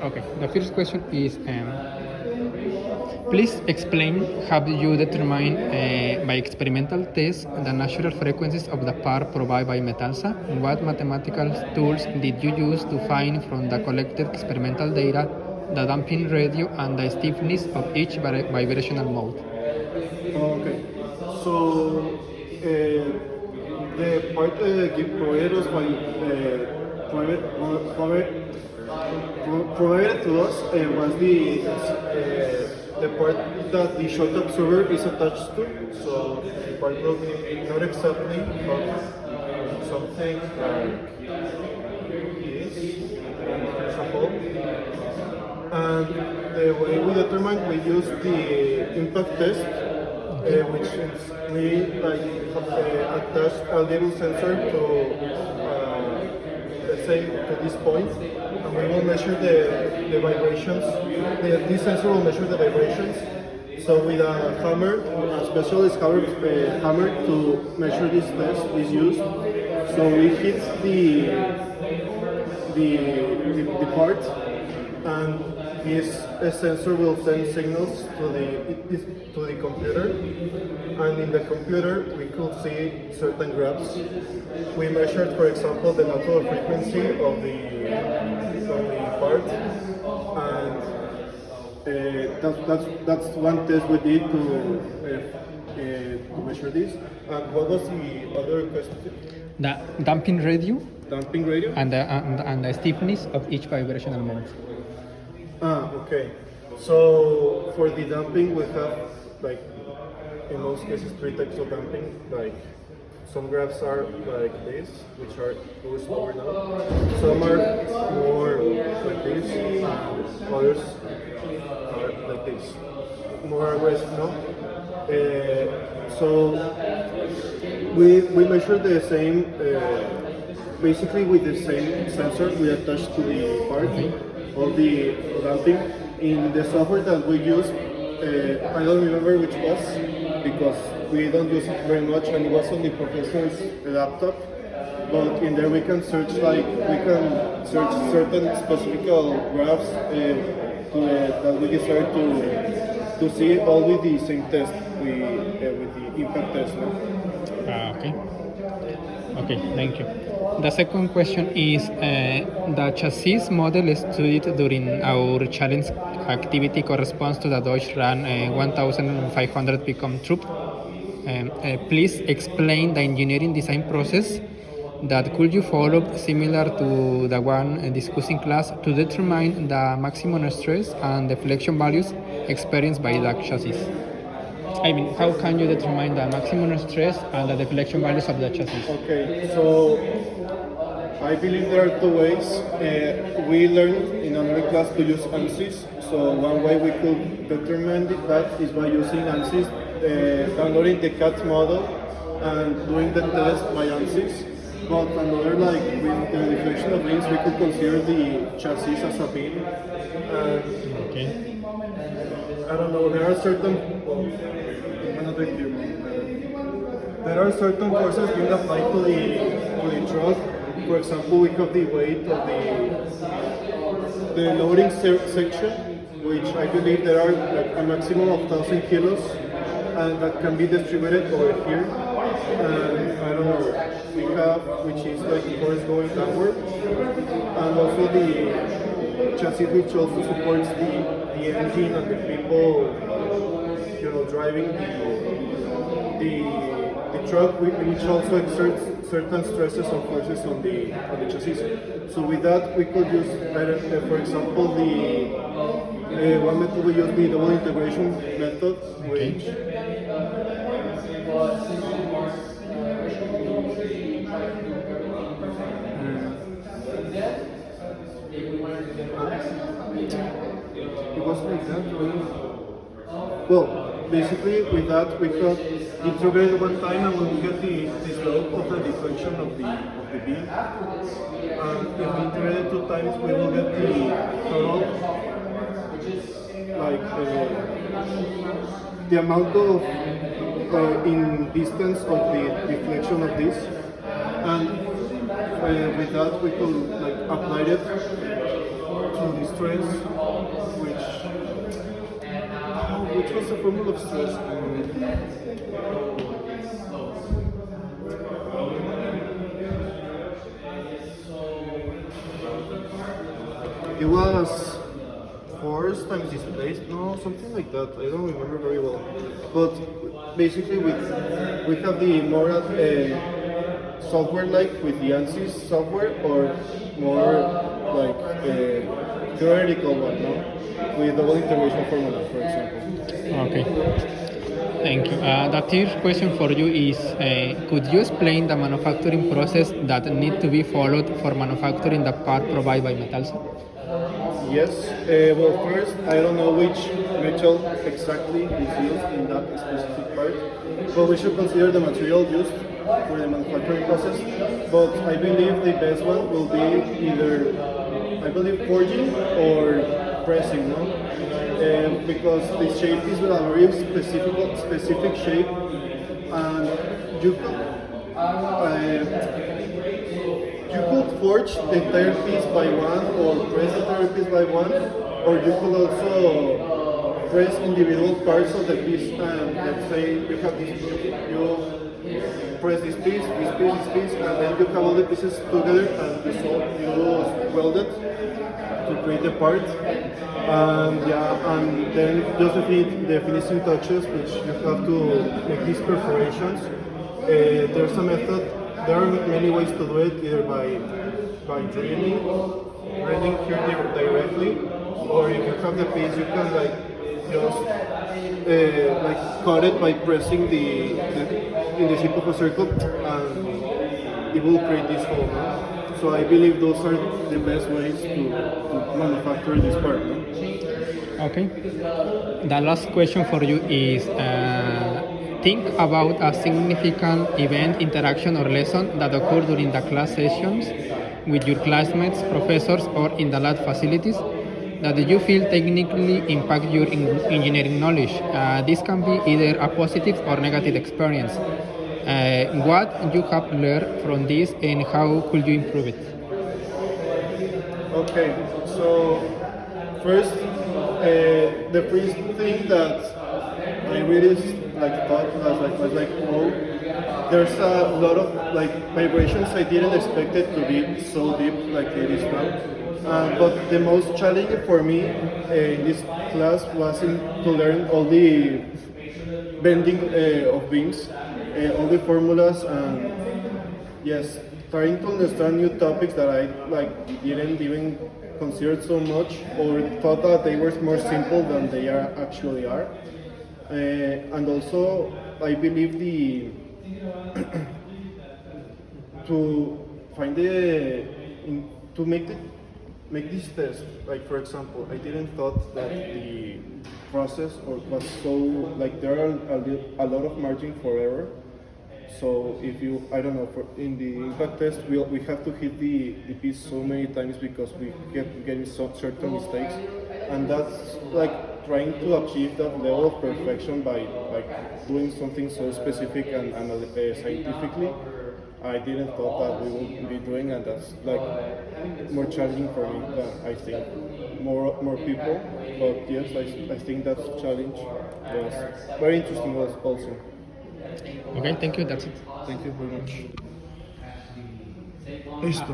Okay, the first question is please explain how do you determine by experimental tests the natural frequencies of the part provided by Metalsa? What mathematical tools did you use to find from the collected experimental data the damping radio and the stiffness of each vibrational mode? Okay, so the part provided us by provided to us was the part that the shock absorber is attached to. So the part of not exactly, but something like this. Here's a hole. And the way we determine, we use the impact test, which is we attach a little sensor to, let's say, to this point, and we will measure the vibrations. This sensor will measure the vibrations. So with a hammer, a specialist hammer to measure this test is used. So we hit the part, and this sensor will send signals to the computer, and in the computer we could see certain graphs. We measured, for example, the natural frequency of the part, and that's one test we did to measure this. And what was the other question? The damping radio Damping radio? and the stiffness of each vibrational mode. Okay. So for the damping, we have, like, in most cases, three types of damping. Like, some graphs are like this, which are go slower down. Some are more like this, and others are like this, more aggressive. No. So we measure the same, basically with the same sensor we attach to the part of the damping. In the software that we use, I don't remember which was, because we don't use it very much, and it was on the professor's laptop. But in there we can search certain specific graphs that we desire to see, all with the same test, with the impact test. No? Okay. Okay, thank you. The second question is the chassis model studied during our challenge activity corresponds to the Deutsche Run 1500 Become Troop. Please explain the engineering design process that could you follow similar to the one discussed in class to determine the maximum stress and deflection values experienced by the chassis. I mean, how can you determine the maximum stress and the deflection values of the chassis? Okay, so I believe there are two ways. We learned in another class to use ANSYS. So one way we could determine that is by using ANSYS, downloading the CAT model and doing the test by ANSYS. But another, like with the deflection of wings, we could consider the chassis as a beam. Okay. I don't know, there are certain forces being applied to the truck. For example, we have the weight of the loading section, which I believe there are like a maximum of 1,000 kilos, and that can be distributed over here. And I don't know, we have, which is like force going downward, and also the chassis, which also supports the engine and the people, driving the truck, which also exerts certain stresses and forces on the chassis. So with that, we could use, for example, the one method we use, the double integration method, which it was like that. Well, basically with that we could integrate one time, and we will get the slope of the deflection of the beam. And if we integrate it two times, we will get the total, like the amount of in distance of the deflection of this. And with that we could like apply it to the stress, which was the formula of stress? It was force times displaced, no, something like that. I don't remember very well. But basically, we have the more software like with the ANSYS software, or more like theoretical one, no? With double integration formula, for example. Okay, thank you. The third question for you is, could you explain the manufacturing process that need to be followed for manufacturing the part provided by Metalsa? Yes. Well, first, I don't know which metal exactly is used in that specific part, but we should consider the material used for the manufacturing process. But I believe the best one will be either, I believe, forging or pressing, no? Because the shape is a very specific shape, and you could. You could forge the entire piece by one, or press the entire piece by one, or you could also press individual parts of the piece. And let's say you have this, you press this piece, and then you have all the pieces together, and you weld it to create the part. And then just the finishing touches, which you have to make these perforations. There's a method. There are many ways to do it, either by drilling here directly, or if you have the piece, you can just cut it by pressing in the shape of a circle, and it will create this hole. No? So I believe those are the best ways to manufacture this part. No? Okay. The last question for you is, think about a significant event, interaction, or lesson that occurred during the class sessions with your classmates, professors, or in the lab facilities that you feel technically impact your engineering knowledge. This can be either a positive or negative experience. What you have learned from this, and how could you improve it? Okay, so first, the first thing that I really thought was oh, there's a lot of vibrations I didn't expect it to be so deep like it is now. But the most challenging for me in this class was to learn all the bending of beams, all the formulas, and yes, trying to understand new topics that I didn't even consider so much, or thought that they were more simple than they actually are. And also, I believe to find to make this test. Like, for example, I didn't thought that the process was so there are a lot of margin for error. So if you, I don't know, in the impact test, we have to hit the piece so many times because we kept getting certain mistakes, and that's trying to achieve that level of perfection by doing something so specific and scientifically. I didn't thought that we would be doing, and that's more challenging for me than I think more people. But yes, I think that challenge was very interesting also. Okay, thank you. That's it. Thank you very much. Listo.